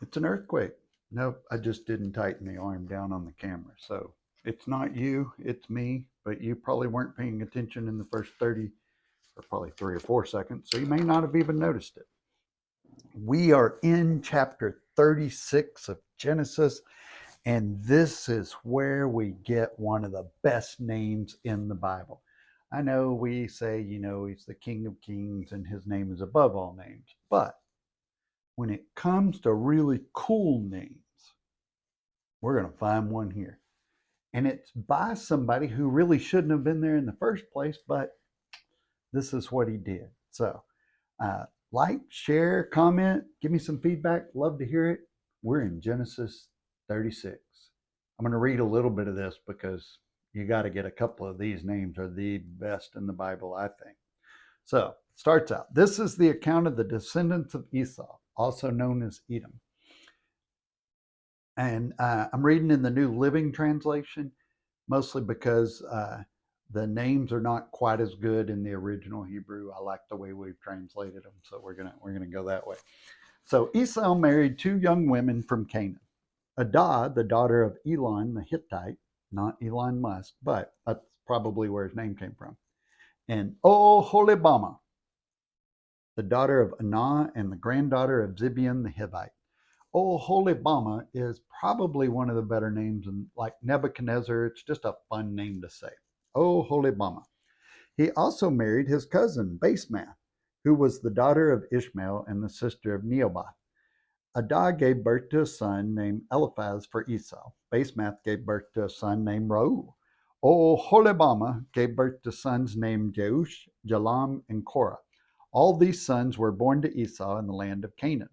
It's an earthquake. Nope, I just didn't tighten the arm down on the camera. So it's not you, it's me, but you probably weren't paying attention in the first 30 or probably 3 or 4 seconds. So you may not have even noticed it. We are in chapter 36 of Genesis, and this is where we get one of the best names in the Bible. I know we say, he's the King of Kings and his name is above all names, but when it comes to really cool names, we're going to find one here. And it's by somebody who really shouldn't have been there in the first place, but this is what he did. So, like, share, comment, give me some feedback. Love to hear it. We're in Genesis 36. I'm going to read a little bit of this because you got to get a couple of these names are the best in the Bible, I think. So, it starts out. This is the account of the descendants of Esau, also known as Edom. And I'm reading in the New Living Translation, mostly because the names are not quite as good in the original Hebrew. I like the way we've translated them, so we're gonna go that way. So Esau married two young women from Canaan. Adah, the daughter of Elon the Hittite, not Elon Musk, but that's probably where his name came from, and Oholibamah, the daughter of Anah and the granddaughter of Zibeon the Hivite. Oholibamah is probably one of the better names, and like Nebuchadnezzar, it's just a fun name to say. Oholibamah. He also married his cousin Basemath, who was the daughter of Ishmael and the sister of Neobath. Adah gave birth to a son named Eliphaz for Esau. Basemath gave birth to a son named Reuel. Oholibamah gave birth to sons named Jeush, Jalam, and Korah. All these sons were born to Esau in the land of Canaan.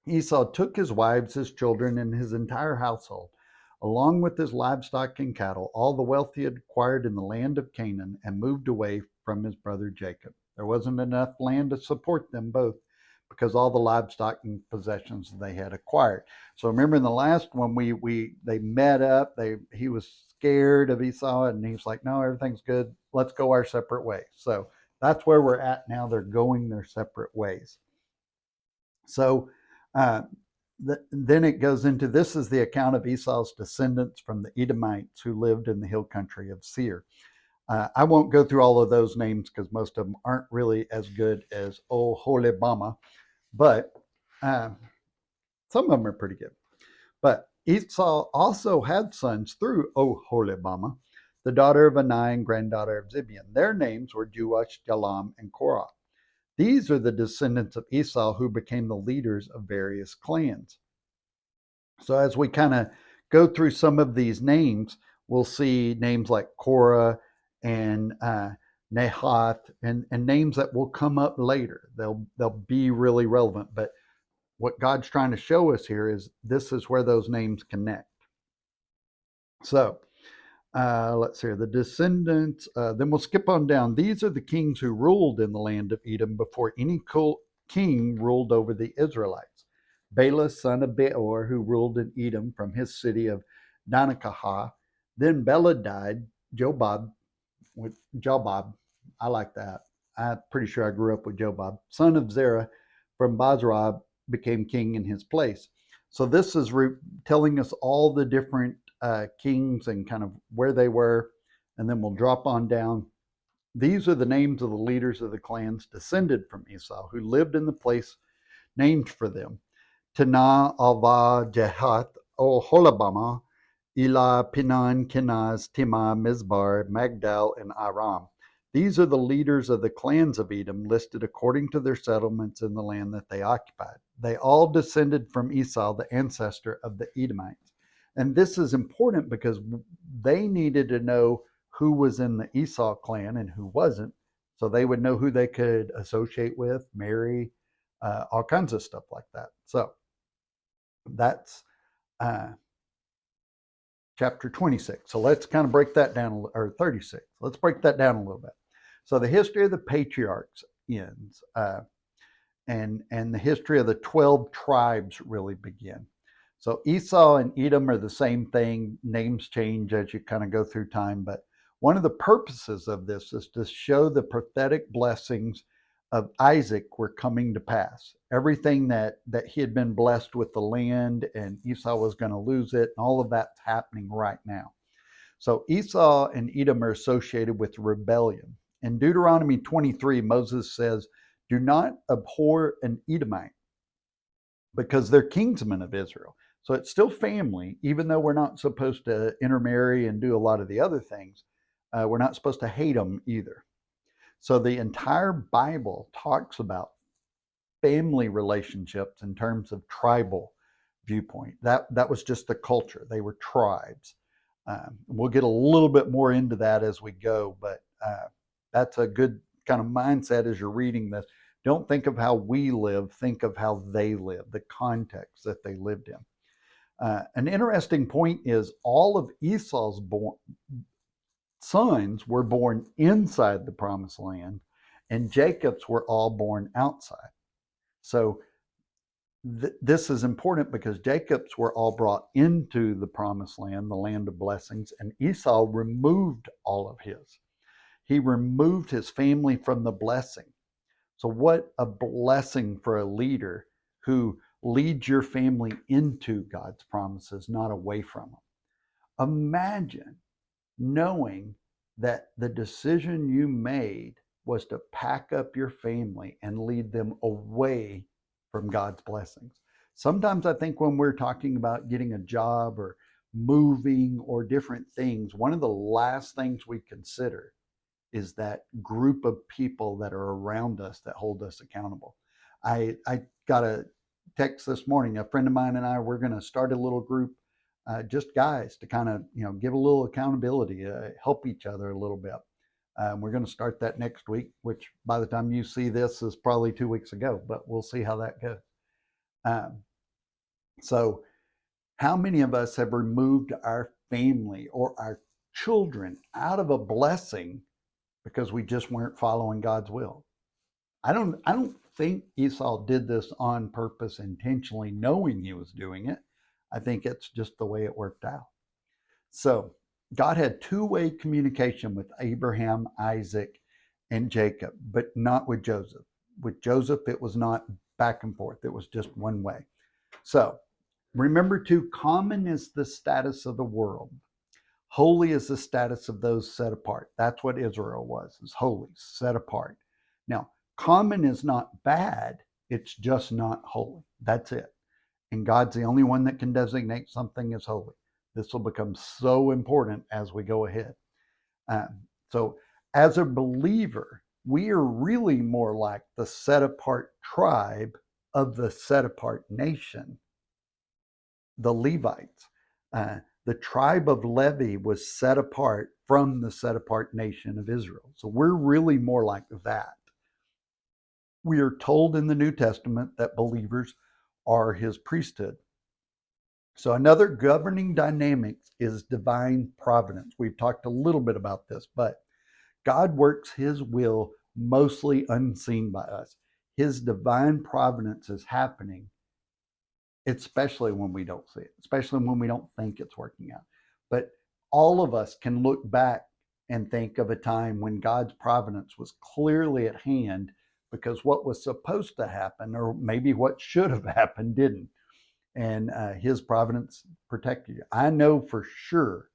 Esau took his wives, his children, and his entire household, along with his livestock and cattle, all the wealth he had acquired in the land of Canaan, and moved away from his brother Jacob. There wasn't enough land to support them both because all the livestock and possessions they had acquired. So remember in the last one we they met up, he was scared of Esau and he was like, "No, everything's good. Let's go our separate ways." So that's where we're at now. They're going their separate ways. So uh, then it goes into this is the account of Esau's descendants from the Edomites who lived in the hill country of Seir. I won't go through all of those names because most of them aren't really as good as Oholibamah, but uh, some of them are pretty good. But Esau also had sons through Oholibamah, the daughter of Anai and granddaughter of Zibeon. Their names were Jeush, Jalam, and Korah. These are the descendants of Esau who became the leaders of various clans. So as we kind of go through some of these names, we'll see names like Korah and Nahath and names that will come up later. They'll be really relevant. But what God's trying to show us here is this is where those names connect. So let's see, the descendants, then we'll skip on down. These are the kings who ruled in the land of Edom before any king ruled over the Israelites. Bela, son of Beor, who ruled in Edom from his city of Danakahah. Then Bela died. Jobab, I like that. I'm pretty sure I grew up with Jobab, son of Zerah from Basra, became king in his place. So this is telling us all the different kings and kind of where they were, and then we'll drop on down. These are the names of the leaders of the clans descended from Esau who lived in the place named for them: Tanah, Alva, Jahath, Oholabamah, Elah, Pinan, Kenaz, Timah, Mizbar, Magdal, and Aram. These are the leaders of the clans of Edom listed according to their settlements in the land that they occupied. They all descended from Esau, the ancestor of the Edomites. And this is important because they needed to know who was in the Esau clan and who wasn't, so they would know who they could associate with, marry, all kinds of stuff like that. So that's uh, chapter 26. So let's kind of break that down, or 36. Let's break that down a little bit. So the history of the patriarchs ends, and the history of the 12 tribes really begin. So Esau and Edom are the same thing. Names change as you kind of go through time, but one of the purposes of this is to show the prophetic blessings of Isaac were coming to pass. Everything that he had been blessed with the land, and Esau was going to lose it, and all of that's happening right now. So Esau and Edom are associated with rebellion. In Deuteronomy 23, Moses says, "Do not abhor an Edomite, because they're kinsmen of Israel." So it's still family, even though we're not supposed to intermarry and do a lot of the other things. We're not supposed to hate them either. So the entire Bible talks about family relationships in terms of tribal viewpoint. That was just the culture. They were tribes. We'll get a little bit more into that as we go, but that's a good kind of mindset as you're reading this. Don't think of how we live, think of how they live, the context that they lived in. An interesting point is all of Esau's sons were born inside the promised land, and Jacob's were all born outside. So this is important because Jacob's were all brought into the promised land, the land of blessings, and Esau removed all of his. He removed his family from the blessing. So what a blessing for a leader who leads your family into God's promises, not away from them. Imagine knowing that the decision you made was to pack up your family and lead them away from God's blessings. Sometimes I think when we're talking about getting a job or moving or different things, one of the last things we consider is that group of people that are around us that hold us accountable. I got a text this morning. A friend of mine and I, we're going to start a little group, just guys to kind of give a little accountability, help each other a little bit. We're going to start that next week, which by the time you see this is probably 2 weeks ago, but we'll see how that goes. So how many of us have removed our family or our children out of a blessing because we just weren't following God's will? I don't think Esau did this on purpose, intentionally knowing he was doing it. I think it's just the way it worked out. So God had two-way communication with Abraham, Isaac, and Jacob, but not with Joseph. With Joseph, it was not back and forth. It was just one way. So remember too, common is the status of the world. Holy is the status of those set apart. That's what Israel was, is holy, set apart. Now, common is not bad. It's just not holy. That's it. And God's the only one that can designate something as holy. This will become so important as we go ahead. So as a believer, we are really more like the set apart tribe of the set apart nation, the Levites. The tribe of Levi was set apart from the set apart nation of Israel. So we're really more like that. We are told in the New Testament that believers are his priesthood. So another governing dynamic is divine providence. We've talked a little bit about this, but God works his will mostly unseen by us. His divine providence is happening, especially when we don't see it, especially when we don't think it's working out. But all of us can look back and think of a time when God's providence was clearly at hand because what was supposed to happen, or maybe what should have happened, didn't. And his providence protected you. I know for sure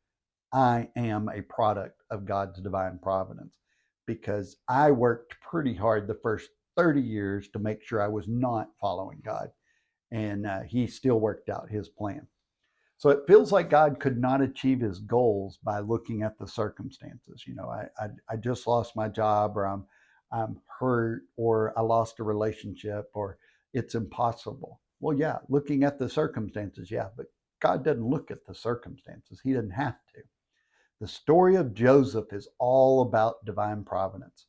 I am a product of God's divine providence because I worked pretty hard the first 30 years to make sure I was not following God. And he still worked out his plan. So it feels like God could not achieve his goals by looking at the circumstances. I just lost my job, or I'm hurt, or I lost a relationship, or it's impossible. Well, yeah, looking at the circumstances, yeah, but God doesn't look at the circumstances. He didn't have to. The story of Joseph is all about divine providence.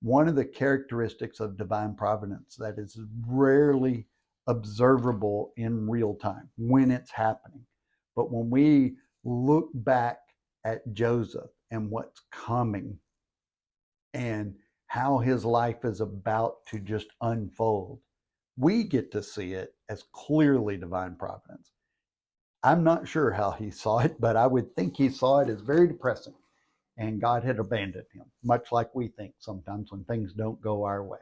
One of the characteristics of divine providence that is rarely observable in real time when it's happening. But when we look back at Joseph and what's coming and how his life is about to just unfold, we get to see it as clearly divine providence. I'm not sure how he saw it, but I would think he saw it as very depressing, and God had abandoned him, much like we think sometimes when things don't go our way.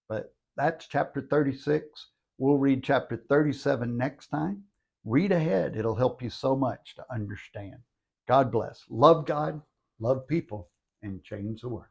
But that's chapter 36. We'll read chapter 37 next time. Read ahead. It'll help you so much to understand. God bless. Love God, love people, and change the world.